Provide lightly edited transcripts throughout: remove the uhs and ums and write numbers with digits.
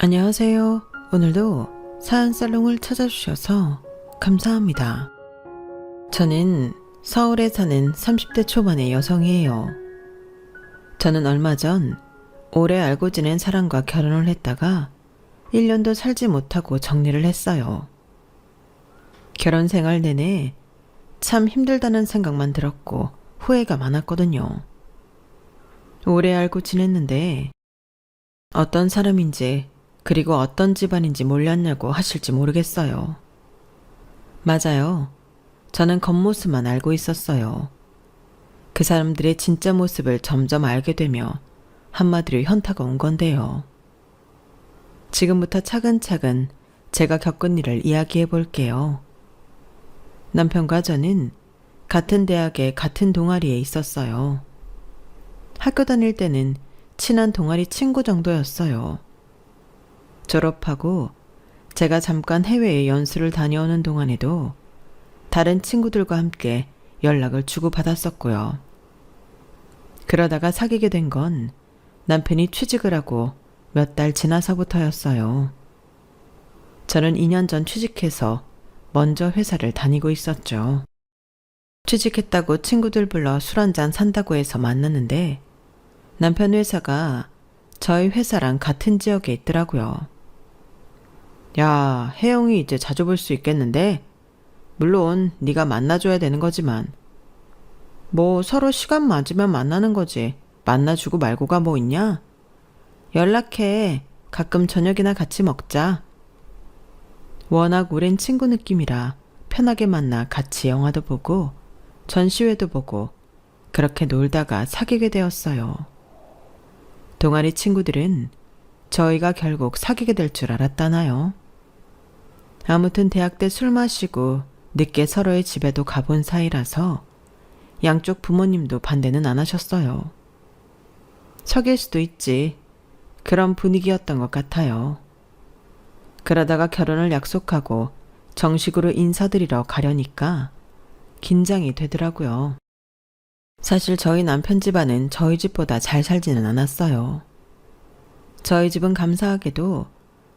안녕하세요. 오늘도 사연살롱을 찾아주셔서 감사합니다. 저는 서울에 사는 30대 초반의 여성이에요. 저는 얼마 전 오래 알고 지낸 사람과 결혼을 했다가 1년도 살지 못하고 정리를 했어요. 결혼 생활 내내 참 힘들다는 생각만 들었고 후회가 많았거든요. 오래 알고 지냈는데 어떤 사람인지 그리고 어떤 집안인지 몰랐냐고 하실지 모르겠어요. 맞아요. 저는 겉모습만 알고 있었어요. 그 사람들의 진짜 모습을 점점 알게 되며 한마디로 현타가 온 건데요. 지금부터 차근차근 제가 겪은 일을 이야기해 볼게요. 남편과 저는 같은 대학의 같은 동아리에 있었어요. 학교 다닐 때는 친한 동아리 친구 정도였어요. 졸업하고 제가 잠깐 해외에 연수를 다녀오는 동안에도 다른 친구들과 함께 연락을 주고받았었고요. 그러다가 사귀게 된 건 남편이 취직을 하고 몇 달 지나서부터였어요. 저는 2년 전 취직해서 먼저 회사를 다니고 있었죠. 취직했다고 친구들 불러 술 한잔 산다고 해서 만났는데 남편 회사가 저희 회사랑 같은 지역에 있더라고요. 야, 혜영이 이제 자주 볼 수 있겠는데? 물론 네가 만나줘야 되는 거지만 뭐 서로 시간 맞으면 만나는 거지. 만나주고 말고가 뭐 있냐? 연락해. 가끔 저녁이나 같이 먹자. 워낙 오랜 친구 느낌이라 편하게 만나 같이 영화도 보고 전시회도 보고 그렇게 놀다가 사귀게 되었어요. 동아리 친구들은 저희가 결국 사귀게 될 줄 알았다나요? 아무튼 대학 때 술 마시고 늦게 서로의 집에도 가본 사이라서 양쪽 부모님도 반대는 안 하셨어요. 사귈 수도 있지. 그런 분위기였던 것 같아요. 그러다가 결혼을 약속하고 정식으로 인사드리러 가려니까 긴장이 되더라고요. 사실 저희 남편 집안은 저희 집보다 잘 살지는 않았어요. 저희 집은 감사하게도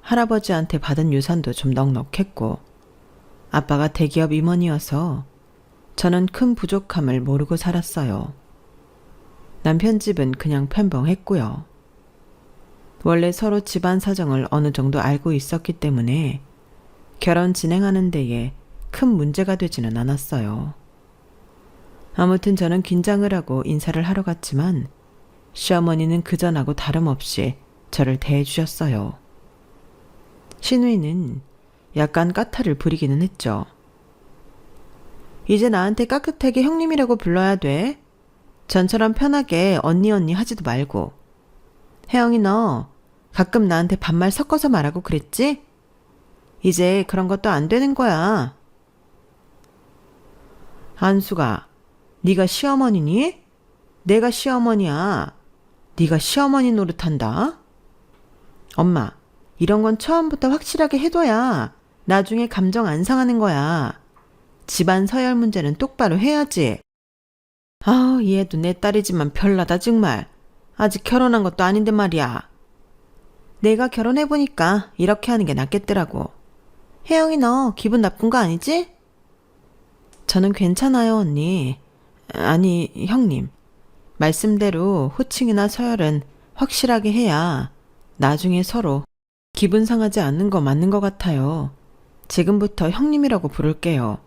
할아버지한테 받은 유산도 좀 넉넉했고 아빠가 대기업 임원이어서 저는 큰 부족함을 모르고 살았어요. 남편 집은 그냥 편벙했고요. 원래 서로 집안 사정을 어느 정도 알고 있었기 때문에 결혼 진행하는 데에 큰 문제가 되지는 않았어요. 아무튼 저는 긴장을 하고 인사를 하러 갔지만 시어머니는 그전하고 다름없이 저를 대해주셨어요. 시누이는 약간 까탈을 부리기는 했죠. 이제 나한테 깍듯하게 형님이라고 불러야 돼. 전처럼 편하게 언니 하지도 말고. 혜영이 너 가끔 나한테 반말 섞어서 말하고 그랬지? 이제 그런 것도 안 되는 거야. 안수가, 네가 시어머니니? 내가 시어머니야. 네가 시어머니 노릇한다. 엄마, 이런 건 처음부터 확실하게 해둬야 나중에 감정 안 상하는 거야. 집안 서열 문제는 똑바로 해야지. 아, 얘도 내 딸이지만 별나다 정말. 아직 결혼한 것도 아닌데 말이야. 내가 결혼해보니까 이렇게 하는 게 낫겠더라고. 혜영이 너 기분 나쁜 거 아니지? 저는 괜찮아요, 언니. 아니, 형님. 말씀대로 호칭이나 서열은 확실하게 해야 나중에 서로 기분 상하지 않는 거 맞는 것 같아요. 지금부터 형님이라고 부를게요.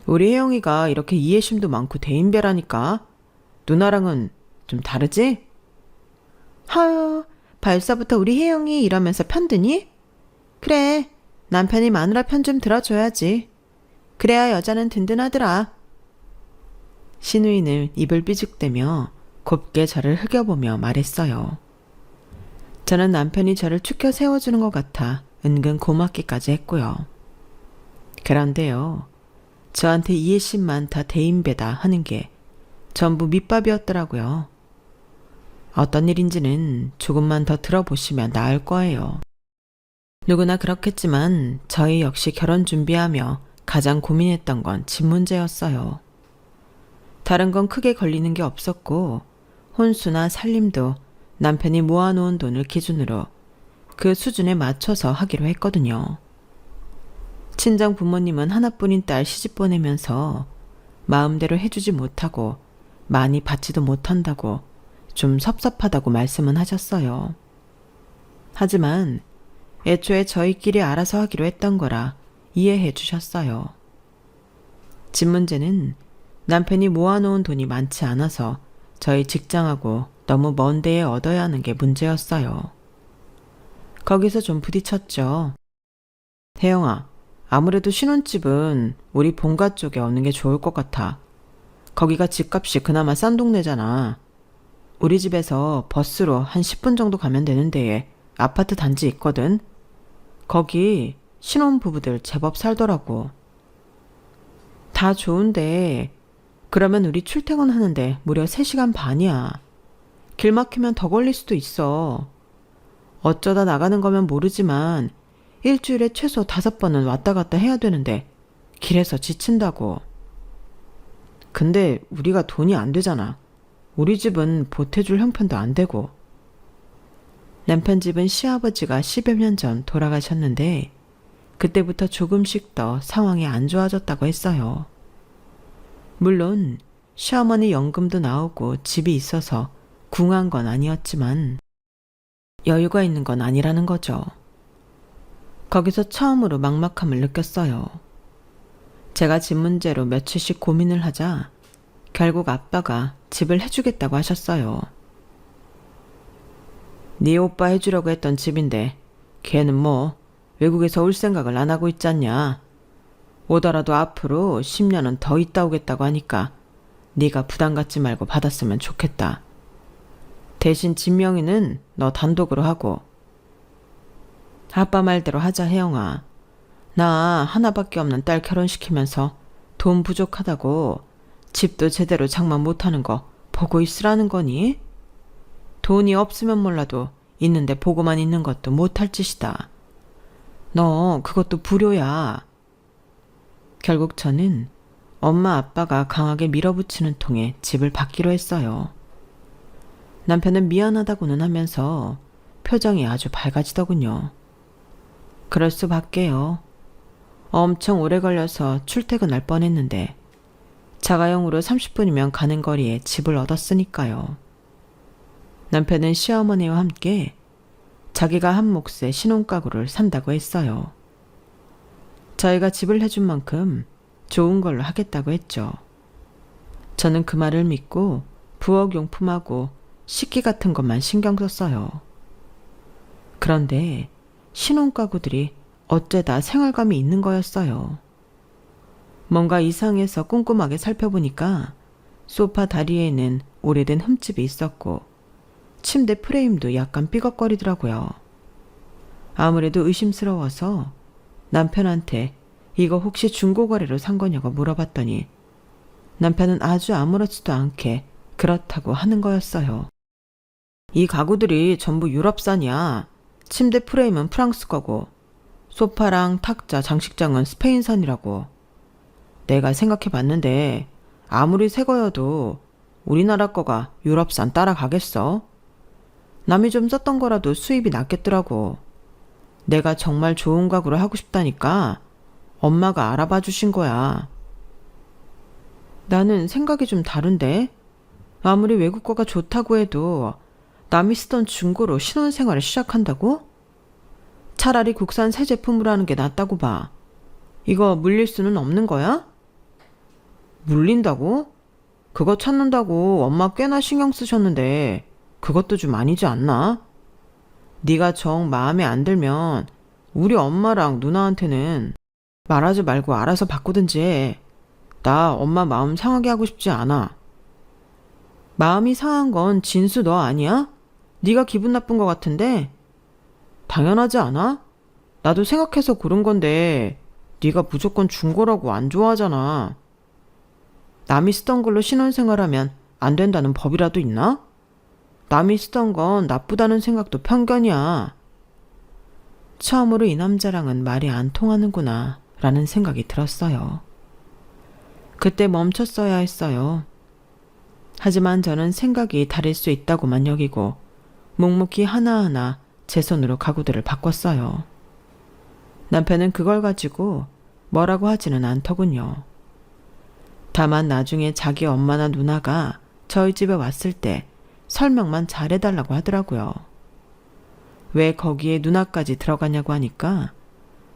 우리 혜영이가 이렇게 이해심도 많고 대인배라니까. 누나랑은 좀 다르지? 하유, 발사부터 우리 혜영이 이러면서 편드니? 그래, 남편이 마누라 편 좀 들어줘야지. 그래야 여자는 든든하더라. 시누이는 입을 삐죽대며 곱게 저를 흘겨보며 말했어요. 저는 남편이 저를 축혀 세워주는 것 같아 은근 고맙기까지 했고요. 그런데요, 저한테 이해심 많다 대인배다 하는 게 전부 밑밥이었더라고요. 어떤 일인지는 조금만 더 들어보시면 나을 거예요. 누구나 그렇겠지만 저희 역시 결혼 준비하며 가장 고민했던 건 집 문제였어요. 다른 건 크게 걸리는 게 없었고 혼수나 살림도 남편이 모아놓은 돈을 기준으로 그 수준에 맞춰서 하기로 했거든요. 친정 부모님은 하나뿐인 딸 시집 보내면서 마음대로 해주지 못하고 많이 받지도 못한다고 좀 섭섭하다고 말씀은 하셨어요. 하지만 애초에 저희끼리 알아서 하기로 했던 거라 이해해 주셨어요. 집 문제는 남편이 모아놓은 돈이 많지 않아서 저희 직장하고 너무 먼 데에 얻어야 하는 게 문제였어요. 거기서 좀 부딪혔죠. 혜영아, 아무래도 신혼집은 우리 본가 쪽에 얻는 게 좋을 것 같아. 거기가 집값이 그나마 싼 동네잖아. 우리 집에서 버스로 한 10분 정도 가면 되는 데에 아파트 단지 있거든. 거기 신혼부부들 제법 살더라고. 다 좋은데 그러면 우리 출퇴근하는데 무려 3시간 반이야. 길 막히면 더 걸릴 수도 있어. 어쩌다 나가는 거면 모르지만 일주일에 최소 5번은 왔다 갔다 해야 되는데 길에서 지친다고. 근데 우리가 돈이 안 되잖아. 우리 집은 보태줄 형편도 안 되고. 남편 집은 시아버지가 10여 년 전 돌아가셨는데 그때부터 조금씩 더 상황이 안 좋아졌다고 했어요. 물론 시어머니 연금도 나오고 집이 있어서 궁한 건 아니었지만 여유가 있는 건 아니라는 거죠. 거기서 처음으로 막막함을 느꼈어요. 제가 집 문제로 며칠씩 고민을 하자 결국 아빠가 집을 해주겠다고 하셨어요. 네 오빠 해주려고 했던 집인데 걔는 뭐 외국에서 올 생각을 안 하고 있잖냐. 오더라도 앞으로 10년은 더 있다 오겠다고 하니까 네가 부담 갖지 말고 받았으면 좋겠다. 대신 집 명의는 너 단독으로 하고. 아빠 말대로 하자 혜영아. 나 하나밖에 없는 딸 결혼시키면서 돈 부족하다고 집도 제대로 장만 못하는 거 보고 있으라는 거니? 돈이 없으면 몰라도 있는데 보고만 있는 것도 못할 짓이다. 너 그것도 불효야. 결국 저는 엄마 아빠가 강하게 밀어붙이는 통에 집을 받기로 했어요. 남편은 미안하다고는 하면서 표정이 아주 밝아지더군요. 그럴 수밖에요. 엄청 오래 걸려서 출퇴근할 뻔했는데 자가용으로 30분이면 가는 거리에 집을 얻었으니까요. 남편은 시어머니와 함께 자기가 한 몫의 신혼가구를 산다고 했어요. 저희가 집을 해준 만큼 좋은 걸로 하겠다고 했죠. 저는 그 말을 믿고 부엌용품하고 식기 같은 것만 신경 썼어요. 그런데 신혼가구들이 어째다 생활감이 있는 거였어요. 뭔가 이상해서 꼼꼼하게 살펴보니까 소파 다리에는 오래된 흠집이 있었고 침대 프레임도 약간 삐걱거리더라고요. 아무래도 의심스러워서 남편한테 이거 혹시 중고거래로 산 거냐고 물어봤더니 남편은 아주 아무렇지도 않게 그렇다고 하는 거였어요. 이 가구들이 전부 유럽산이야. 침대 프레임은 프랑스 거고 소파랑 탁자, 장식장은 스페인산이라고. 내가 생각해봤는데 아무리 새 거여도 우리나라 거가 유럽산 따라가겠어? 남이 좀 썼던 거라도 수입이 낮겠더라고. 내가 정말 좋은 가구를 하고 싶다니까 엄마가 알아봐 주신 거야. 나는 생각이 좀 다른데? 아무리 외국 거가 좋다고 해도 남이 쓰던 중고로 신혼생활을 시작한다고? 차라리 국산 새 제품으로 하는 게 낫다고 봐. 이거 물릴 수는 없는 거야? 물린다고? 그거 찾는다고 엄마 꽤나 신경 쓰셨는데 그것도 좀 아니지 않나? 네가 정 마음에 안 들면 우리 엄마랑 누나한테는 말하지 말고 알아서 바꾸든지 해. 나 엄마 마음 상하게 하고 싶지 않아. 마음이 상한 건 진수 너 아니야? 네가 기분 나쁜 것 같은데? 당연하지 않아? 나도 생각해서 고른 건데 네가 무조건 중고라고 안 좋아하잖아. 남이 쓰던 걸로 신혼생활하면 안 된다는 법이라도 있나? 남이 쓰던 건 나쁘다는 생각도 편견이야. 처음으로 이 남자랑은 말이 안 통하는구나 라는 생각이 들었어요. 그때 멈췄어야 했어요. 하지만 저는 생각이 다를 수 있다고만 여기고 묵묵히 하나하나 제 손으로 가구들을 바꿨어요. 남편은 그걸 가지고 뭐라고 하지는 않더군요. 다만 나중에 자기 엄마나 누나가 저희 집에 왔을 때 설명만 잘해달라고 하더라고요. 왜 거기에 누나까지 들어가냐고 하니까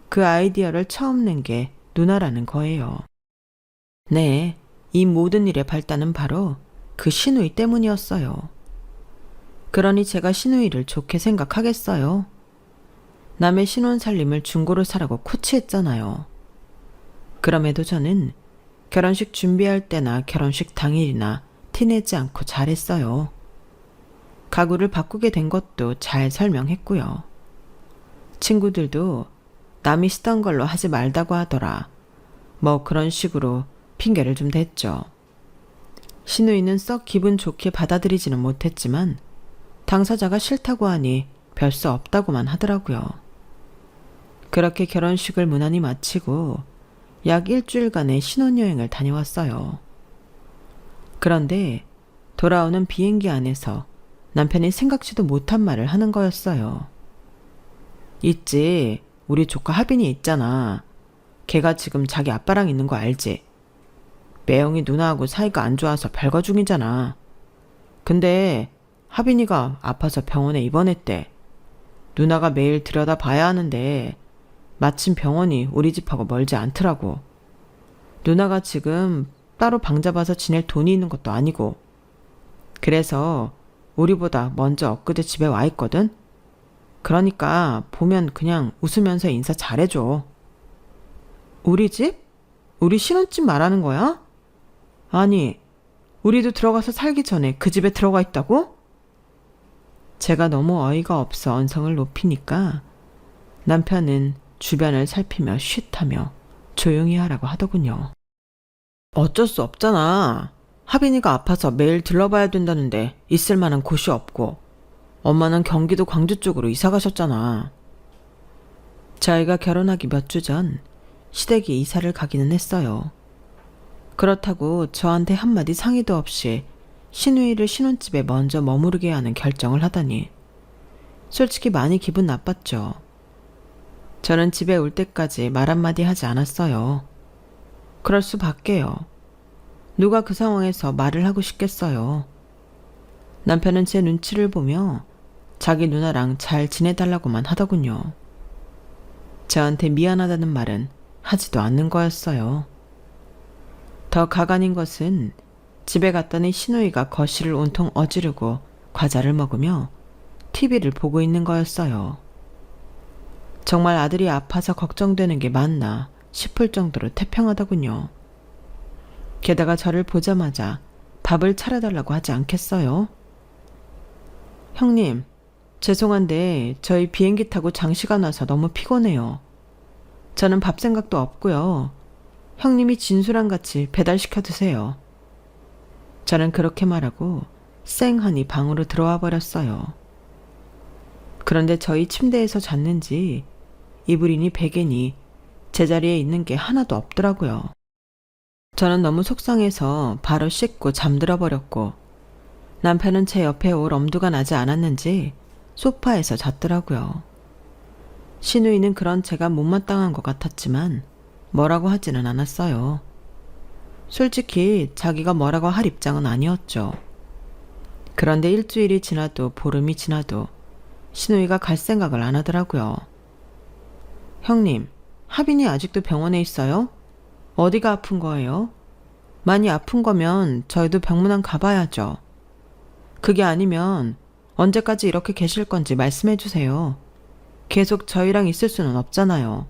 그 아이디어를 처음 낸 게 누나라는 거예요. 네, 이 모든 일의 발단은 바로 그 시누이 때문이었어요. 그러니 제가 시누이를 좋게 생각하겠어요. 남의 신혼 살림을 중고로 사라고 코치했잖아요. 그럼에도 저는 결혼식 준비할 때나 결혼식 당일이나 티내지 않고 잘했어요. 가구를 바꾸게 된 것도 잘 설명했고요. 친구들도 남이 쓰던 걸로 하지 말다고 하더라. 뭐 그런 식으로 핑계를 좀 댔죠. 시누이는 썩 기분 좋게 받아들이지는 못했지만 당사자가 싫다고 하니 별 수 없다고만 하더라고요. 그렇게 결혼식을 무난히 마치고 약 일주일간의 신혼여행을 다녀왔어요. 그런데 돌아오는 비행기 안에서 남편이 생각지도 못한 말을 하는 거였어요. 있지, 우리 조카 하빈이 있잖아. 걔가 지금 자기 아빠랑 있는 거 알지? 매영이 누나하고 사이가 안 좋아서 별거 중이잖아. 근데 하빈이가 아파서 병원에 입원했대. 누나가 매일 들여다봐야 하는데 마침 병원이 우리 집하고 멀지 않더라고. 누나가 지금 따로 방 잡아서 지낼 돈이 있는 것도 아니고. 그래서 우리보다 먼저 엊그제 집에 와 있거든? 그러니까 보면 그냥 웃으면서 인사 잘해줘. 우리 집? 우리 신혼집 말하는 거야? 아니, 우리도 들어가서 살기 전에 그 집에 들어가 있다고? 제가 너무 어이가 없어 언성을 높이니까 남편은 주변을 살피며 쉿하며 조용히 하라고 하더군요. 어쩔 수 없잖아. 하빈이가 아파서 매일 들러봐야 된다는데 있을 만한 곳이 없고 엄마는 경기도 광주 쪽으로 이사 가셨잖아. 저희가 결혼하기 몇 주 전 시댁이 이사를 가기는 했어요. 그렇다고 저한테 한마디 상의도 없이 시누이를 신혼집에 먼저 머무르게 하는 결정을 하다니 솔직히 많이 기분 나빴죠. 저는 집에 올 때까지 말 한마디 하지 않았어요. 그럴 수밖에요. 누가 그 상황에서 말을 하고 싶겠어요. 남편은 제 눈치를 보며 자기 누나랑 잘 지내달라고만 하더군요. 저한테 미안하다는 말은 하지도 않는 거였어요. 더 가관인 것은 집에 갔더니 시누이가 거실을 온통 어지르고 과자를 먹으며 TV를 보고 있는 거였어요. 정말 아들이 아파서 걱정되는 게 맞나 싶을 정도로 태평하더군요. 게다가 저를 보자마자 밥을 차려달라고 하지 않겠어요? 형님, 죄송한데 저희 비행기 타고 장시간 와서 너무 피곤해요. 저는 밥 생각도 없고요. 형님이 진수랑 같이 배달시켜 드세요. 저는 그렇게 말하고 쌩하니 방으로 들어와 버렸어요. 그런데 저희 침대에서 잤는지 이불이니 베개니 제자리에 있는 게 하나도 없더라고요. 저는 너무 속상해서 바로 씻고 잠들어 버렸고 남편은 제 옆에 올 엄두가 나지 않았는지 소파에서 잤더라고요. 시누이는 그런 제가 못마땅한 것 같았지만 뭐라고 하지는 않았어요. 솔직히 자기가 뭐라고 할 입장은 아니었죠. 그런데 일주일이 지나도 보름이 지나도 시누이가 갈 생각을 안 하더라고요. 형님, 하빈이 아직도 병원에 있어요? 어디가 아픈 거예요? 많이 아픈 거면 저희도 병문안 가봐야죠. 그게 아니면 언제까지 이렇게 계실 건지 말씀해 주세요. 계속 저희랑 있을 수는 없잖아요.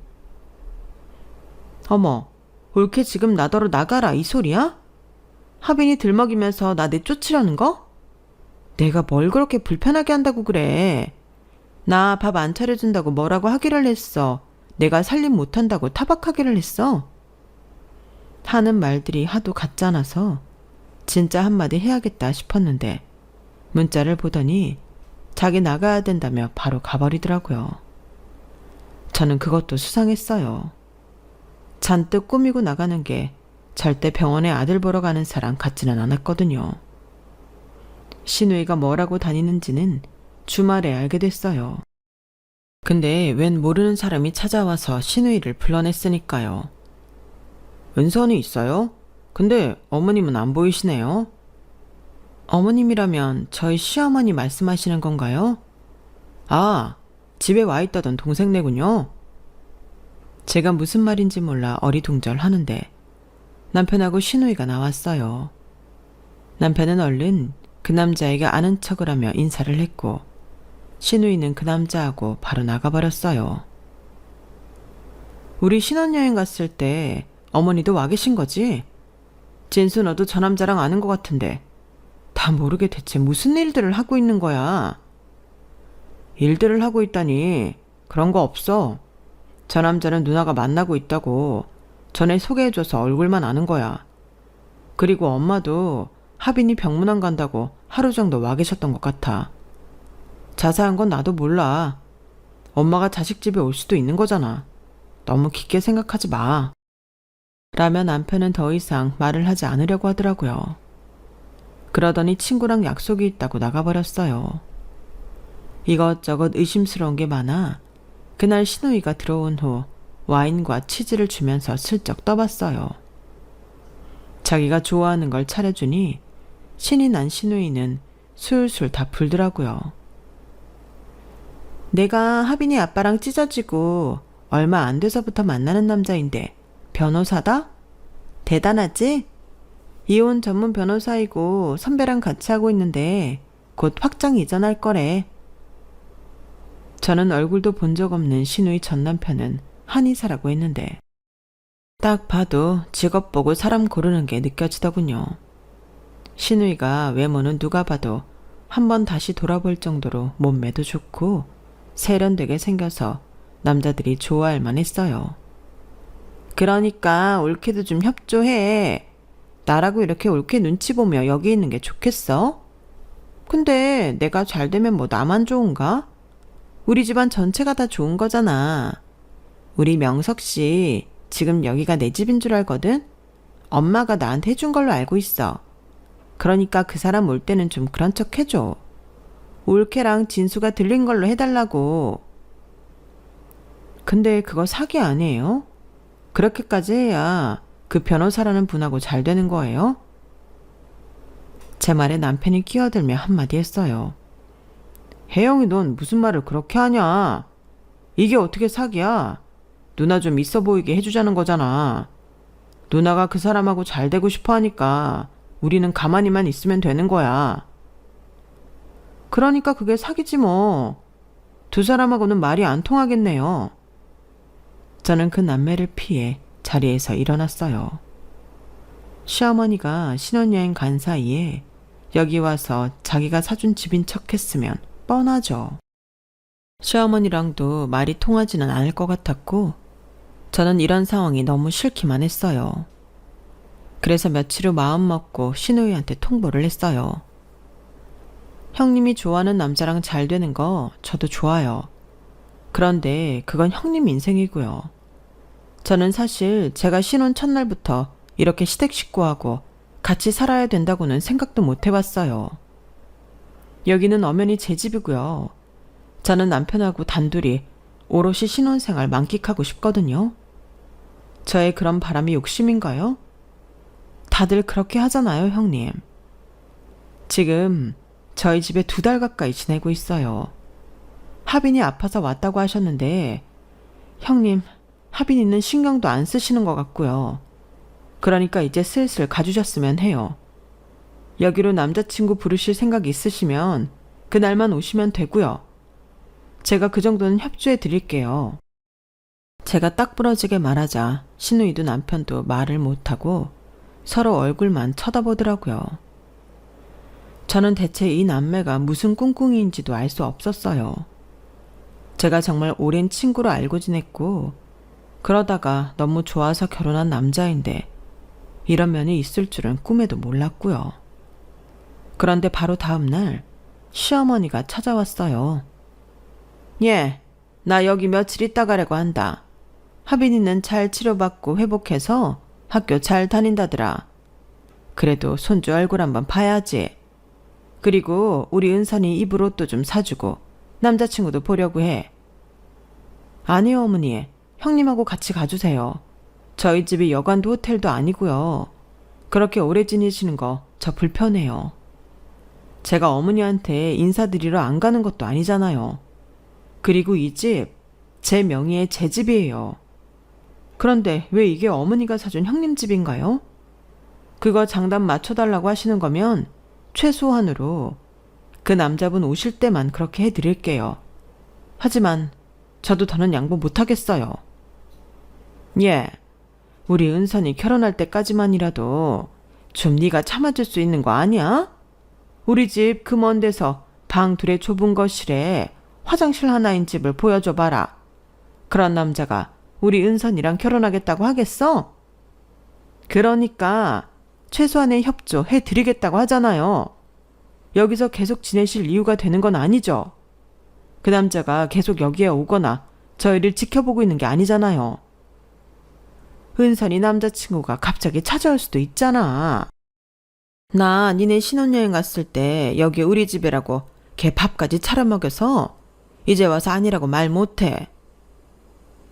어머, 올케 지금 나더러 나가라 이 소리야? 하빈이 들먹이면서 나 내쫓으려는 거? 내가 뭘 그렇게 불편하게 한다고 그래. 나 밥 안 차려준다고 뭐라고 하기를 했어. 내가 살림 못한다고 타박하기를 했어. 하는 말들이 하도 같잖아서 진짜 한마디 해야겠다 싶었는데 문자를 보더니 자기 나가야 된다며 바로 가버리더라고요. 저는 그것도 수상했어요. 잔뜩 꾸미고 나가는 게 절대 병원에 아들 보러 가는 사람 같지는 않았거든요. 시누이가 뭐라고 다니는지는 주말에 알게 됐어요. 근데 웬 모르는 사람이 찾아와서 신우이를 불러냈으니까요. 은선이 있어요? 근데 어머님은 안 보이시네요. 어머님이라면 저희 시어머니 말씀하시는 건가요? 아, 집에 와 있다던 동생네군요. 제가 무슨 말인지 몰라 어리둥절하는데 남편하고 신우이가 나왔어요. 남편은 얼른 그 남자에게 아는 척을 하며 인사를 했고 신우이는 그 남자하고 바로 나가버렸어요. 우리 신혼여행 갔을 때 어머니도 와 계신 거지? 진수 너도 저 남자랑 아는 것 같은데 다 모르게 대체 무슨 일들을 하고 있는 거야? 일들을 하고 있다니 그런 거 없어. 저 남자는 누나가 만나고 있다고 전에 소개해줘서 얼굴만 아는 거야. 그리고 엄마도 하빈이 병문안 간다고 하루 정도 와 계셨던 것 같아. 자세한 건 나도 몰라. 엄마가 자식 집에 올 수도 있는 거잖아. 너무 깊게 생각하지 마. 라며 남편은 더 이상 말을 하지 않으려고 하더라고요. 그러더니 친구랑 약속이 있다고 나가버렸어요. 이것저것 의심스러운 게 많아 그날 신우이가 들어온 후 와인과 치즈를 주면서 슬쩍 떠봤어요. 자기가 좋아하는 걸 차려주니 신이 난 신우이는 술술 다 풀더라고요. 내가 하빈이 아빠랑 찢어지고 얼마 안 돼서부터 만나는 남자인데 변호사다? 대단하지? 이혼 전문 변호사이고 선배랑 같이 하고 있는데 곧 확장 이전할 거래. 저는 얼굴도 본 적 없는 신우이 전 남편은 한의사라고 했는데 딱 봐도 직업 보고 사람 고르는 게 느껴지더군요. 신우이가 외모는 누가 봐도 한번 다시 돌아볼 정도로 몸매도 좋고 세련되게 생겨서 남자들이 좋아할 만했어요. 그러니까 올케도 좀 협조해. 나라고 이렇게 올케 눈치 보며 여기 있는 게 좋겠어? 근데 내가 잘 되면 뭐 나만 좋은가? 우리 집안 전체가 다 좋은 거잖아. 우리 명석 씨 지금 여기가 내 집인 줄 알거든? 엄마가 나한테 해준 걸로 알고 있어. 그러니까 그 사람 올 때는 좀 그런 척 해줘. 올케랑 진수가 들린 걸로 해달라고. 근데 그거 사기 아니에요? 그렇게까지 해야 그 변호사라는 분하고 잘 되는 거예요? 제 말에 남편이 끼어들며 한마디 했어요. 혜영이 넌 무슨 말을 그렇게 하냐? 이게 어떻게 사기야? 누나 좀 있어 보이게 해주자는 거잖아. 누나가 그 사람하고 잘 되고 싶어 하니까 우리는 가만히만 있으면 되는 거야. 그러니까 그게 사기지 뭐. 두 사람하고는 말이 안 통하겠네요. 저는 그 남매를 피해 자리에서 일어났어요. 시어머니가 신혼여행 간 사이에 여기 와서 자기가 사준 집인 척 했으면 뻔하죠. 시어머니랑도 말이 통하지는 않을 것 같았고 저는 이런 상황이 너무 싫기만 했어요. 그래서 며칠 후 마음 먹고 신우이한테 통보를 했어요. 형님이 좋아하는 남자랑 잘 되는 거 저도 좋아요. 그런데 그건 형님 인생이고요. 저는 사실 제가 신혼 첫날부터 이렇게 시댁 식구하고 같이 살아야 된다고는 생각도 못 해봤어요. 여기는 엄연히 제 집이고요. 저는 남편하고 단둘이 오롯이 신혼생활 만끽하고 싶거든요. 저의 그런 바람이 욕심인가요? 다들 그렇게 하잖아요, 형님. 지금 저희 집에 2달 가까이 지내고 있어요. 하빈이 아파서 왔다고 하셨는데 형님, 하빈이는 신경도 안 쓰시는 것 같고요. 그러니까 이제 슬슬 가주셨으면 해요. 여기로 남자친구 부르실 생각 있으시면 그날만 오시면 되고요. 제가 그 정도는 협조해 드릴게요. 제가 딱 부러지게 말하자 신우이도 남편도 말을 못하고 서로 얼굴만 쳐다보더라고요. 저는 대체 이 남매가 무슨 꿍꿍이인지도 알 수 없었어요. 제가 정말 오랜 친구로 알고 지냈고 그러다가 너무 좋아서 결혼한 남자인데 이런 면이 있을 줄은 꿈에도 몰랐고요. 그런데 바로 다음 날 시어머니가 찾아왔어요. 예, 나 여기 며칠 있다 가려고 한다. 하빈이는 잘 치료받고 회복해서 학교 잘 다닌다더라. 그래도 손주 얼굴 한번 봐야지. 그리고 우리 은선이 입을 옷도 좀 사주고 남자친구도 보려고 해. 아니요, 어머니. 형님하고 같이 가주세요. 저희 집이 여관도 호텔도 아니고요. 그렇게 오래 지내시는 거 저 불편해요. 제가 어머니한테 인사드리러 안 가는 것도 아니잖아요. 그리고 이 집, 제 명의의 제 집이에요. 그런데 왜 이게 어머니가 사준 형님 집인가요? 그거 장단 맞춰달라고 하시는 거면 최소한으로 그 남자분 오실 때만 그렇게 해드릴게요. 하지만 저도 더는 양보 못하겠어요. 예, 우리 은선이 결혼할 때까지만이라도 좀 네가 참아줄 수 있는 거 아니야? 우리 집 그 먼 데서 방 둘의 좁은 거실에 화장실 하나인 집을 보여줘 봐라. 그런 남자가 우리 은선이랑 결혼하겠다고 하겠어? 그러니까 최소한의 협조 해드리겠다고 하잖아요. 여기서 계속 지내실 이유가 되는 건 아니죠. 그 남자가 계속 여기에 오거나 저희를 지켜보고 있는 게 아니잖아요. 은선이 남자친구가 갑자기 찾아올 수도 있잖아. 나 니네 신혼여행 갔을 때 여기 우리 집이라고 걔 밥까지 차려 먹여서 이제 와서 아니라고 말 못해.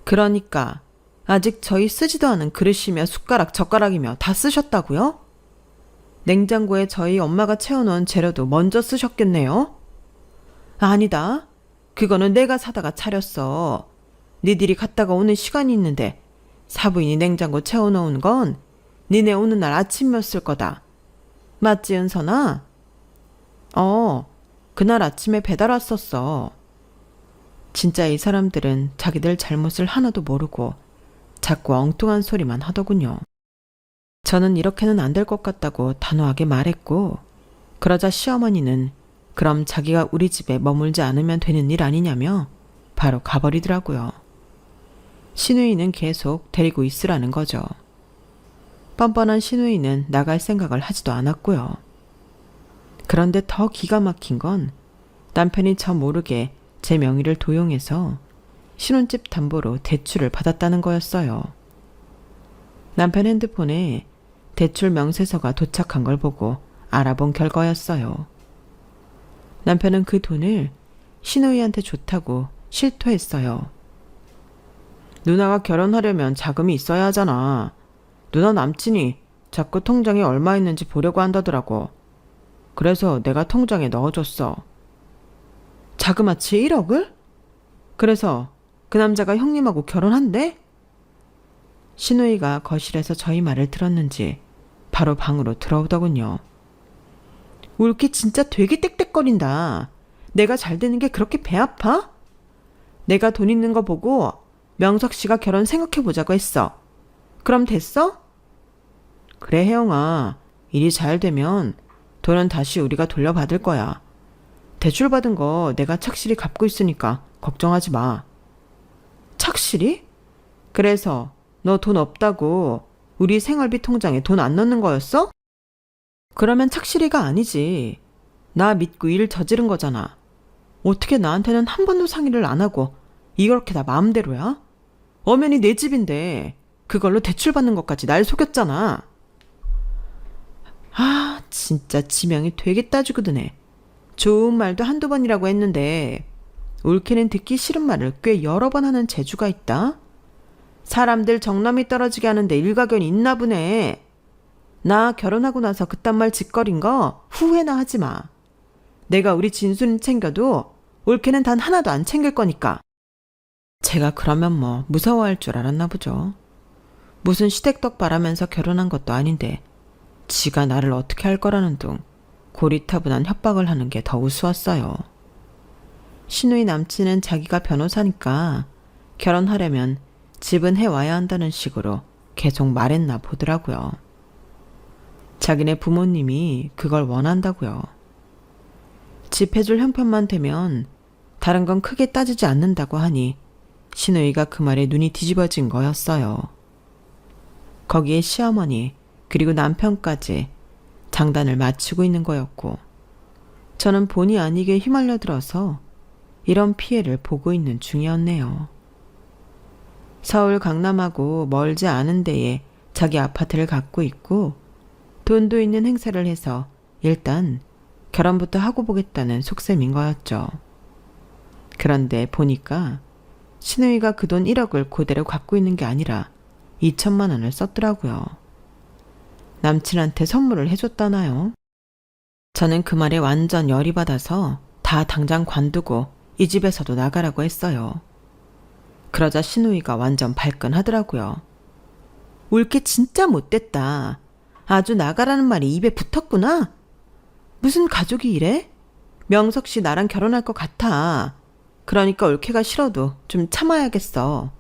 그러니까 아직 저희 쓰지도 않은 그릇이며 숟가락 젓가락이며 다 쓰셨다고요? 냉장고에 저희 엄마가 채워놓은 재료도 먼저 쓰셨겠네요? 아니다. 그거는 내가 사다가 차렸어. 니들이 갔다가 오는 시간이 있는데 사부인이 냉장고 채워놓은 건 니네 오는 날 아침이었을 거다. 맞지, 은선아? 그날 아침에 배달 왔었어. 진짜 이 사람들은 자기들 잘못을 하나도 모르고 자꾸 엉뚱한 소리만 하더군요. 저는 이렇게는 안 될 것 같다고 단호하게 말했고, 그러자 시어머니는 그럼 자기가 우리 집에 머물지 않으면 되는 일 아니냐며 바로 가버리더라고요. 시누이는 계속 데리고 있으라는 거죠. 뻔뻔한 시누이는 나갈 생각을 하지도 않았고요. 그런데 더 기가 막힌 건 남편이 저 모르게 제 명의를 도용해서 신혼집 담보로 대출을 받았다는 거였어요. 남편 핸드폰에 대출 명세서가 도착한 걸 보고 알아본 결과였어요. 남편은 그 돈을 시누이한테 좋다고 실토했어요. 누나가 결혼하려면 자금이 있어야 하잖아. 누나 남친이 자꾸 통장에 얼마 있는지 보려고 한다더라고. 그래서 내가 통장에 넣어줬어. 자그마치 1억을? 그래서 그 남자가 형님하고 결혼한대? 시누이가 거실에서 저희 말을 들었는지 바로 방으로 들어오더군요. 울기 진짜 되게 떽떽거린다. 내가 잘 되는 게 그렇게 배 아파? 내가 돈 있는 거 보고 명석 씨가 결혼 생각해보자고 했어. 그럼 됐어? 그래, 혜영아. 일이 잘 되면 돈은 다시 우리가 돌려받을 거야. 대출 받은 거 내가 착실히 갚고 있으니까 걱정하지 마. 착실히? 그래서 너 돈 없다고 우리 생활비 통장에 돈 안 넣는 거였어? 그러면 착실히가 아니지. 나 믿고 일 저지른 거잖아. 어떻게 나한테는 한 번도 상의를 안 하고 이렇게 다 마음대로야? 엄연히 내 집인데 그걸로 대출 받는 것까지 날 속였잖아. 아, 진짜 지명이 되게 따지고 드네. 좋은 말도 한두 번이라고 했는데 옳게는 듣기 싫은 말을 꽤 여러 번 하는 재주가 있다. 사람들 정남이 떨어지게 하는데 일가견이 있나 보네. 나 결혼하고 나서 그딴 말 짓거린 거 후회나 하지 마. 내가 우리 진순이 챙겨도 옳게는 단 하나도 안 챙길 거니까. 제가 그러면 뭐 무서워할 줄 알았나 보죠. 무슨 시댁떡 바라면서 결혼한 것도 아닌데 지가 나를 어떻게 할 거라는 둥 고리타분한 협박을 하는 게 더 우스웠어요. 시누이 남친은 자기가 변호사니까 결혼하려면 집은 해와야 한다는 식으로 계속 말했나 보더라고요. 자기네 부모님이 그걸 원한다고요. 집 해줄 형편만 되면 다른 건 크게 따지지 않는다고 하니 시누이가 그 말에 눈이 뒤집어진 거였어요. 거기에 시어머니 그리고 남편까지 장단을 맞추고 있는 거였고 저는 본의 아니게 휘말려들어서 이런 피해를 보고 있는 중이었네요. 서울 강남하고 멀지 않은 데에 자기 아파트를 갖고 있고 돈도 있는 행세를 해서 일단 결혼부터 하고 보겠다는 속셈인 거였죠. 그런데 보니까 신우이가 그 돈 1억을 그대로 갖고 있는 게 아니라 2천만 원을 썼더라고요. 남친한테 선물을 해줬다나요? 저는 그 말에 완전 열이 받아서 다 당장 관두고 이 집에서도 나가라고 했어요. 그러자 신우이가 완전 발끈하더라고요. 올게 진짜 못됐다. 아주 나가라는 말이 입에 붙었구나. 무슨 가족이 이래? 명석 씨 나랑 결혼할 것 같아. 그러니까 올케가 싫어도 좀 참아야겠어.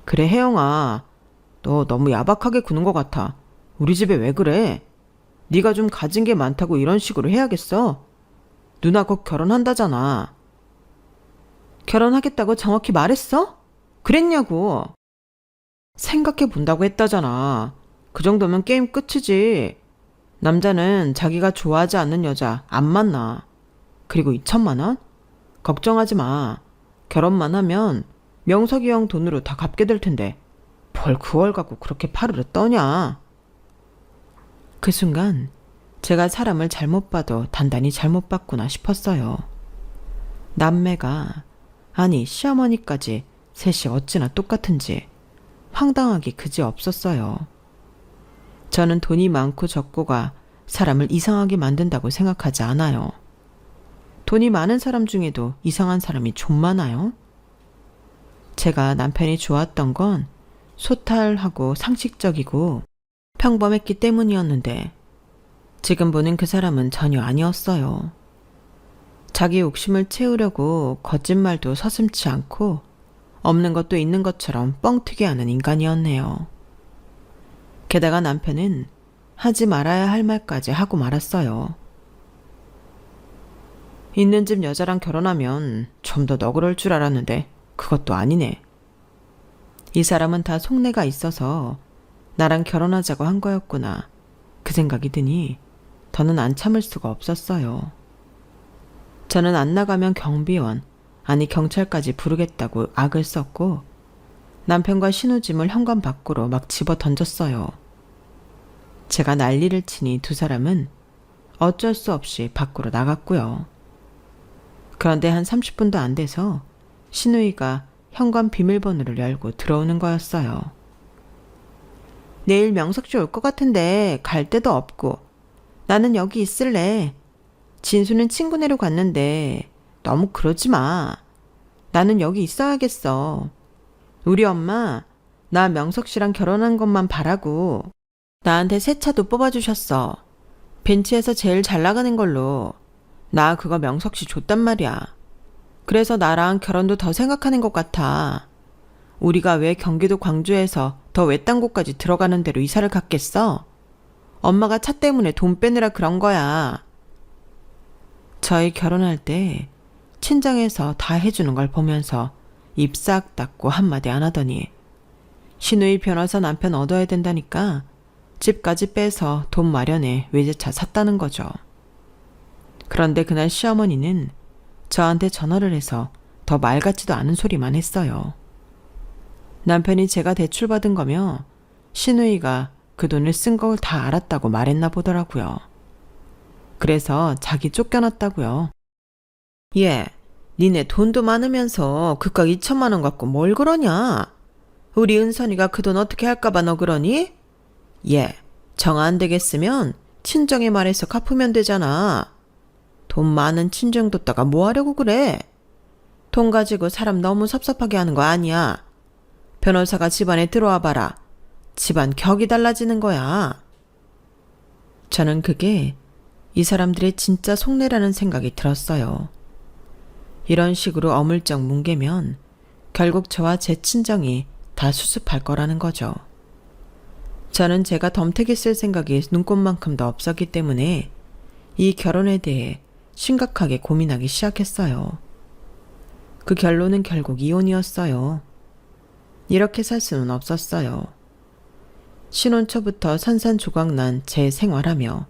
그래 혜영아, 너 너무 야박하게 구는 것 같아. 우리 집에 왜 그래? 네가 좀 가진 게 많다고 이런 식으로 해야겠어? 누나 곧 결혼한다잖아. 결혼하겠다고 정확히 말했어? 그랬냐고. 생각해 본다고 했다잖아. 그 정도면 게임 끝이지. 남자는 자기가 좋아하지 않는 여자 안 만나. 그리고 2천만 원? 걱정하지 마. 결혼만 하면 명석이 형 돈으로 다 갚게 될 텐데 뭘 그걸 갖고 그렇게 파르르 떠냐. 그 순간 제가 사람을 잘못 봐도 단단히 잘못 봤구나 싶었어요. 남매가, 아니 시어머니까지 셋이 어찌나 똑같은지 황당하기 그지 없었어요. 저는 돈이 많고 적고가 사람을 이상하게 만든다고 생각하지 않아요. 돈이 많은 사람 중에도 이상한 사람이 좀 많아요. 제가 남편이 좋았던 건 소탈하고 상식적이고 평범했기 때문이었는데 지금 보는 그 사람은 전혀 아니었어요. 자기 욕심을 채우려고 거짓말도 서슴지 않고 없는 것도 있는 것처럼 뻥튀기 하는 인간이었네요. 게다가 남편은 하지 말아야 할 말까지 하고 말았어요. 있는 집 여자랑 결혼하면 좀 더 너그러울 줄 알았는데 그것도 아니네. 이 사람은 다 속내가 있어서 나랑 결혼하자고 한 거였구나. 그 생각이 드니 더는 안 참을 수가 없었어요. 저는 안 나가면 경비원, 아니 경찰까지 부르겠다고 악을 썼고 남편과 신우짐을 현관 밖으로 막 집어 던졌어요. 제가 난리를 치니 두 사람은 어쩔 수 없이 밖으로 나갔고요. 그런데 한 30분도 안 돼서 신우이가 현관 비밀번호를 열고 들어오는 거였어요. 내일 명석씨 올 것 같은데 갈 데도 없고 나는 여기 있을래. 진수는 친구네로 갔는데 너무 그러지 마. 나는 여기 있어야겠어. 우리 엄마 나 명석씨랑 결혼한 것만 바라고 나한테 새 차도 뽑아주셨어. 벤츠에서 제일 잘 나가는 걸로. 나 그거 명석씨 줬단 말이야. 그래서 나랑 결혼도 더 생각하는 것 같아. 우리가 왜 경기도 광주에서 더 외딴 곳까지 들어가는 대로 이사를 갔겠어? 엄마가 차 때문에 돈 빼느라 그런 거야. 저희 결혼할 때 친정에서 다 해주는 걸 보면서 입 싹 닫고 한마디 안 하더니 신우이 변호사 남편 얻어야 된다니까 집까지 빼서 돈 마련해 외제차 샀다는 거죠. 그런데 그날 시어머니는 저한테 전화를 해서 더 말 같지도 않은 소리만 했어요. 남편이 제가 대출받은 거며 신우이가 그 돈을 쓴 걸 다 알았다고 말했나 보더라고요. 그래서 자기 쫓겨났다고요. 얘, 니네 돈도 많으면서 그깟 2천만 원 갖고 뭘 그러냐? 우리 은선이가 그 돈 어떻게 할까봐 너 그러니? 얘, 정 안 되겠으면 친정에 말해서 갚으면 되잖아. 돈 많은 친정 뒀다가 뭐 하려고 그래? 돈 가지고 사람 너무 섭섭하게 하는 거 아니야. 변호사가 집안에 들어와 봐라. 집안 격이 달라지는 거야. 저는 그게 이 사람들의 진짜 속내라는 생각이 들었어요. 이런 식으로 어물쩍 뭉개면 결국 저와 제 친정이 다 수습할 거라는 거죠. 저는 제가 덤태기 쓸 생각이 눈꼽만큼도 없었기 때문에 이 결혼에 대해 심각하게 고민하기 시작했어요. 그 결론은 결국 이혼이었어요. 이렇게 살 수는 없었어요. 신혼 초부터 산산조각난 제 생활하며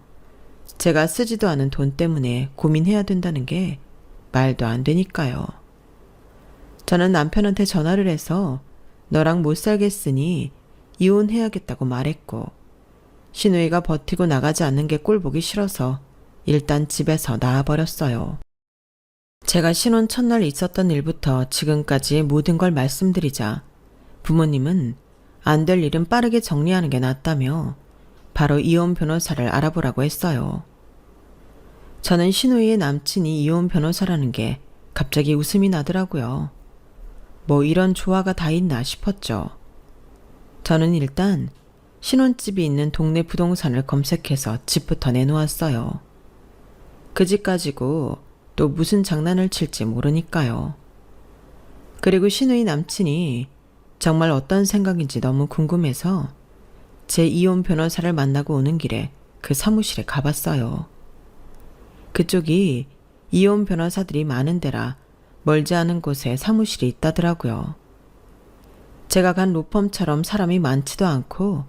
제가 쓰지도 않은 돈 때문에 고민해야 된다는 게 말도 안 되니까요. 저는 남편한테 전화를 해서 너랑 못 살겠으니 이혼해야겠다고 말했고 신우이가 버티고 나가지 않는 게 꼴보기 싫어서 일단 집에서 나와버렸어요. 제가 신혼 첫날 있었던 일부터 지금까지 모든 걸 말씀드리자 부모님은 안 될 일은 빠르게 정리하는 게 낫다며 바로 이혼 변호사를 알아보라고 했어요. 저는 신우이의 남친이 이혼 변호사라는 게 갑자기 웃음이 나더라고요. 뭐 이런 조화가 다 있나 싶었죠. 저는 일단 신혼집이 있는 동네 부동산을 검색해서 집부터 내놓았어요. 그 집 가지고 또 무슨 장난을 칠지 모르니까요. 그리고 신우이 남친이 정말 어떤 생각인지 너무 궁금해서 제 이혼 변호사를 만나고 오는 길에 그 사무실에 가봤어요. 그쪽이 이혼 변호사들이 많은 데라 멀지 않은 곳에 사무실이 있다더라고요. 제가 간 로펌처럼 사람이 많지도 않고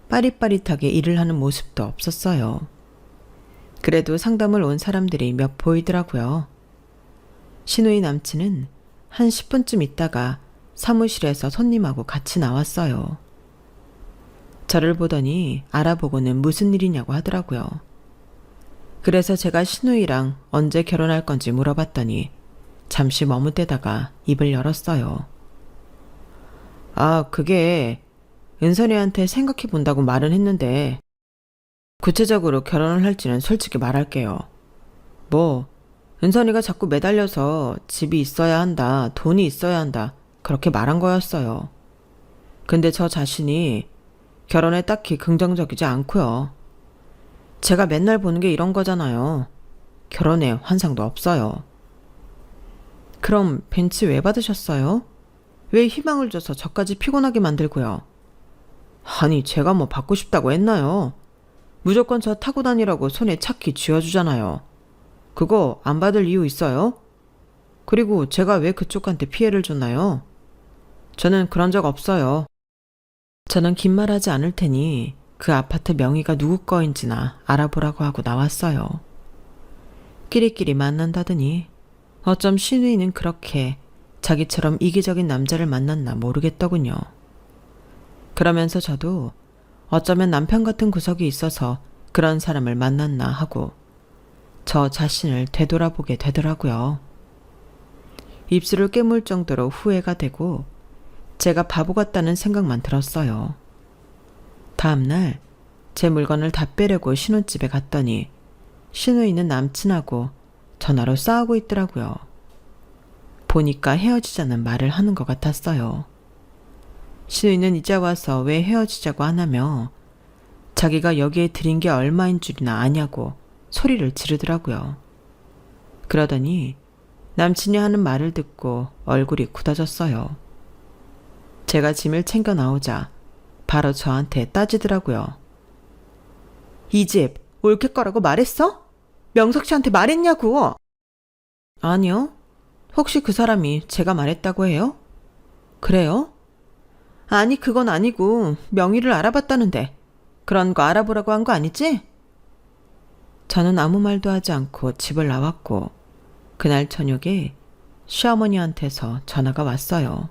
빠릿빠릿하게 일을 하는 모습도 없었어요. 그래도 상담을 온 사람들이 몇 보이더라고요. 신우이 남친은 한 10분쯤 있다가 사무실에서 손님하고 같이 나왔어요. 저를 보더니 알아보고는 무슨 일이냐고 하더라고요. 그래서 제가 신우이랑 언제 결혼할 건지 물어봤더니 잠시 머뭇대다가 입을 열었어요. 그게 은선이한테 생각해 본다고 말은 했는데 구체적으로 결혼을 할지는 솔직히 말할게요. 은선이가 자꾸 매달려서 집이 있어야 한다, 돈이 있어야 한다 그렇게 말한 거였어요. 근데 저 자신이 결혼에 딱히 긍정적이지 않고요. 제가 맨날 보는 게 이런 거잖아요. 결혼에 환상도 없어요. 그럼 벤츠 왜 받으셨어요? 왜 희망을 줘서 저까지 피곤하게 만들고요? 아니, 제가 뭐 받고 싶다고 했나요? 무조건 저 타고 다니라고 손에 차키 쥐어주잖아요. 그거 안 받을 이유 있어요? 그리고 제가 왜 그쪽한테 피해를 줬나요? 저는 그런 적 없어요. 저는 긴 말하지 않을 테니 그 아파트 명의가 누구 거인지나 알아보라고 하고 나왔어요. 끼리끼리 만난다더니 어쩜 신우이는 그렇게 자기처럼 이기적인 남자를 만났나 모르겠더군요. 그러면서 저도 어쩌면 남편 같은 구석이 있어서 그런 사람을 만났나 하고 저 자신을 되돌아보게 되더라고요. 입술을 깨물 정도로 후회가 되고 제가 바보 같다는 생각만 들었어요. 다음날 제 물건을 다 빼려고 신혼집에 갔더니 신우이는 남친하고 전화로 싸우고 있더라고요. 보니까 헤어지자는 말을 하는 것 같았어요. 신우이는 이제 와서 왜 헤어지자고 하냐며 자기가 여기에 들인 게 얼마인 줄이나 아냐고 소리를 지르더라고요. 그러더니 남친이 하는 말을 듣고 얼굴이 굳어졌어요. 제가 짐을 챙겨 나오자 바로 저한테 따지더라고요. 이 집 올케 거라고 말했어? 명석 씨한테 말했냐고? 아니요. 혹시 그 사람이 제가 말했다고 해요? 그래요? 아니, 그건 아니고 명의를 알아봤다는데 그런 거 알아보라고 한 거 아니지? 저는 아무 말도 하지 않고 집을 나왔고 그날 저녁에 시어머니한테서 전화가 왔어요.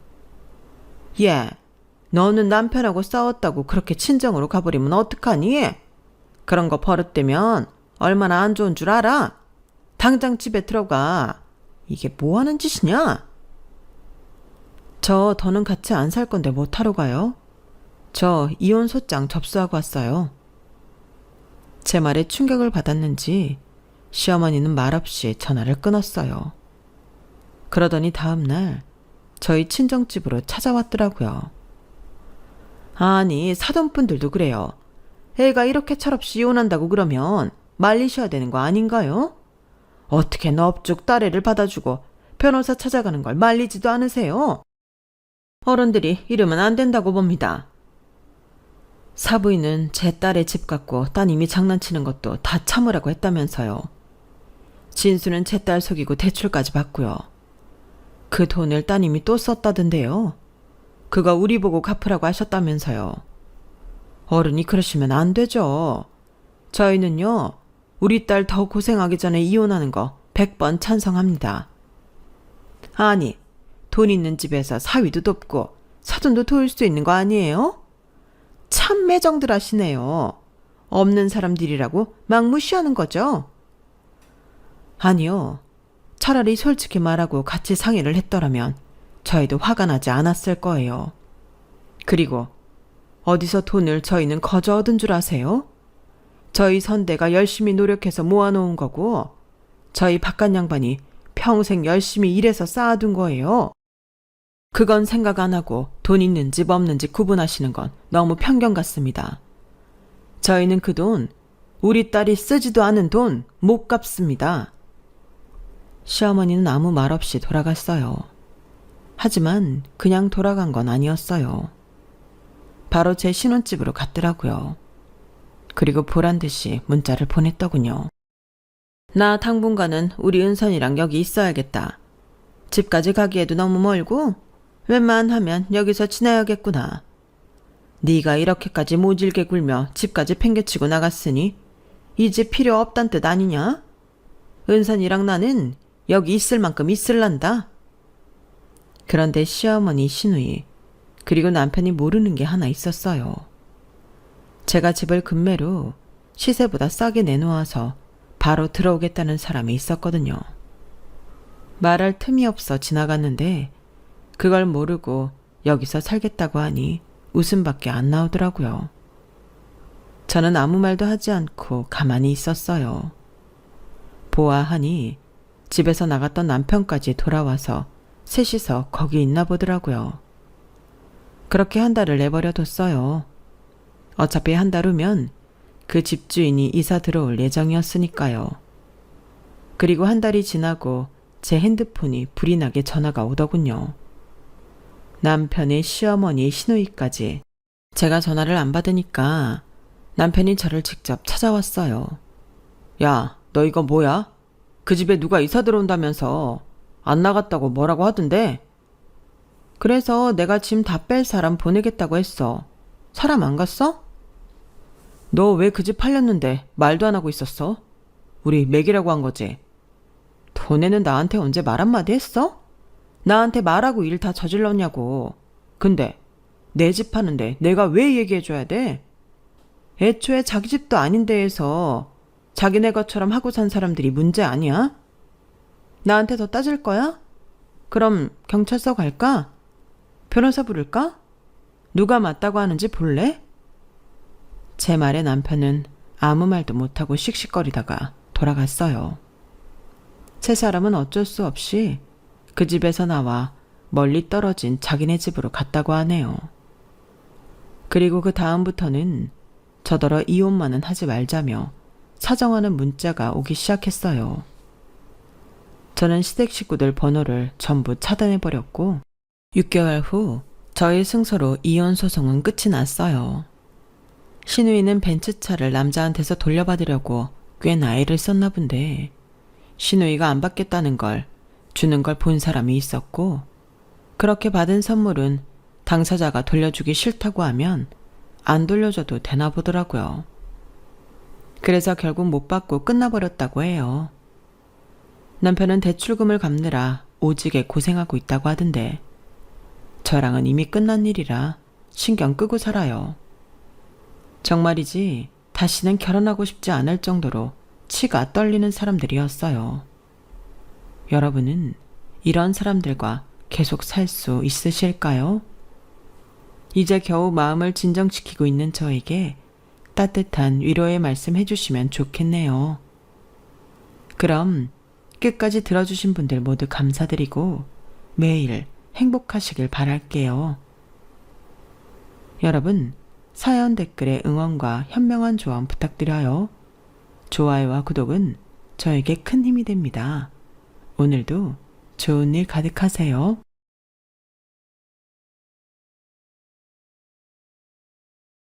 얘, 너는 남편하고 싸웠다고 그렇게 친정으로 가버리면 어떡하니? 그런 거 버릇되면 얼마나 안 좋은 줄 알아? 당장 집에 들어가. 이게 뭐 하는 짓이냐? 저 더는 같이 안 살 건데 뭐 타러 가요? 저 이혼 소장 접수하고 왔어요. 제 말에 충격을 받았는지 시어머니는 말없이 전화를 끊었어요. 그러더니 다음날 저희 친정집으로 찾아왔더라고요. 아니, 사돈분들도 그래요. 애가 이렇게 철없이 이혼한다고 그러면 말리셔야 되는 거 아닌가요? 어떻게 넙죽 딸애를 받아주고 변호사 찾아가는 걸 말리지도 않으세요? 어른들이 이러면 안 된다고 봅니다. 사부인은 제 딸의 집 갖고 따님이 장난치는 것도 다 참으라고 했다면서요. 진수는 제 딸 속이고 대출까지 받고요. 그 돈을 따님이 또 썼다던데요. 그거 우리 보고 갚으라고 하셨다면서요. 어른이 그러시면 안 되죠. 저희는요, 우리 딸 더 고생하기 전에 이혼하는 거 100번 찬성합니다. 아니, 돈 있는 집에서 사위도 돕고 사돈도 도울 수 있는 거 아니에요? 참 매정들 하시네요. 없는 사람들이라고 막 무시하는 거죠? 아니요. 차라리 솔직히 말하고 같이 상의를 했더라면 저희도 화가 나지 않았을 거예요. 그리고 어디서 돈을 저희는 거저 얻은 줄 아세요? 저희 선대가 열심히 노력해서 모아놓은 거고 저희 바깥 양반이 평생 열심히 일해서 쌓아둔 거예요. 그건 생각 안 하고 돈 있는 집 없는 집 구분하시는 건 너무 편견 같습니다. 저희는 그 돈, 우리 딸이 쓰지도 않은 돈 못 갚습니다. 시어머니는 아무 말 없이 돌아갔어요. 하지만 그냥 돌아간 건 아니었어요. 바로 제 신혼집으로 갔더라고요. 그리고 보란 듯이 문자를 보냈더군요. 나 당분간은 우리 은선이랑 여기 있어야겠다. 집까지 가기에도 너무 멀고 웬만하면 여기서 지내야겠구나. 네가 이렇게까지 모질게 굴며 집까지 팽개치고 나갔으니 이 집 필요 없단 뜻 아니냐? 은선이랑 나는 여기 있을 만큼 있을란다. 그런데 시어머니 시누이 그리고 남편이 모르는 게 하나 있었어요. 제가 집을 금매로 시세보다 싸게 내놓아서 바로 들어오겠다는 사람이 있었거든요. 말할 틈이 없어 지나갔는데 그걸 모르고 여기서 살겠다고 하니 웃음밖에 안 나오더라고요. 저는 아무 말도 하지 않고 가만히 있었어요. 보아하니 집에서 나갔던 남편까지 돌아와서 셋이서 거기 있나 보더라고요. 그렇게 한 달을 내버려 뒀어요. 어차피 한 달 후면 그 집주인이 이사 들어올 예정이었으니까요. 그리고 한 달이 지나고 제 핸드폰이 불이 나게 전화가 오더군요. 남편의 시어머니 시누이까지. 제가 전화를 안 받으니까 남편이 저를 직접 찾아왔어요. 야, 너 이거 뭐야? 그 집에 누가 이사 들어온다면서 안 나갔다고 뭐라고 하던데? 그래서 내가 짐 다 뺄 사람 보내겠다고 했어. 사람 안 갔어? 너 왜 그 집 팔렸는데 말도 안 하고 있었어? 우리 매기라고 한 거지. 돈에는 나한테 언제 말 한마디 했어? 나한테 말하고 일 다 저질렀냐고. 근데 내 집 파는데 내가 왜 얘기해줘야 돼? 애초에 자기 집도 아닌 데에서 자기네 것처럼 하고 산 사람들이 문제 아니야? 나한테 더 따질 거야? 그럼 경찰서 갈까? 변호사 부를까? 누가 맞다고 하는지 볼래? 제 말에 남편은 아무 말도 못하고 씩씩거리다가 돌아갔어요. 세 사람은 어쩔 수 없이 그 집에서 나와 멀리 떨어진 자기네 집으로 갔다고 하네요. 그리고 그 다음부터는 저더러 이혼만은 하지 말자며 사정하는 문자가 오기 시작했어요. 저는 시댁 식구들 번호를 전부 차단해버렸고 6개월 후 저의 승소로 이혼 소송은 끝이 났어요. 시누이는 벤츠차를 남자한테서 돌려받으려고 꽤나 애를 썼나 본데 시누이가 안 받겠다는 걸 주는 걸 본 사람이 있었고 그렇게 받은 선물은 당사자가 돌려주기 싫다고 하면 안 돌려줘도 되나 보더라고요. 그래서 결국 못 받고 끝나버렸다고 해요. 남편은 대출금을 갚느라 오지게 고생하고 있다고 하던데 저랑은 이미 끝난 일이라 신경 끄고 살아요. 정말이지 다시는 결혼하고 싶지 않을 정도로 치가 떨리는 사람들이었어요. 여러분은 이런 사람들과 계속 살 수 있으실까요? 이제 겨우 마음을 진정시키고 있는 저에게 따뜻한 위로의 말씀 해주시면 좋겠네요. 그럼 끝까지 들어주신 분들 모두 감사드리고 매일 행복하시길 바랄게요. 여러분, 사연 댓글에 응원과 현명한 조언 부탁드려요. 좋아요와 구독은 저에게 큰 힘이 됩니다. 오늘도 좋은 일 가득하세요.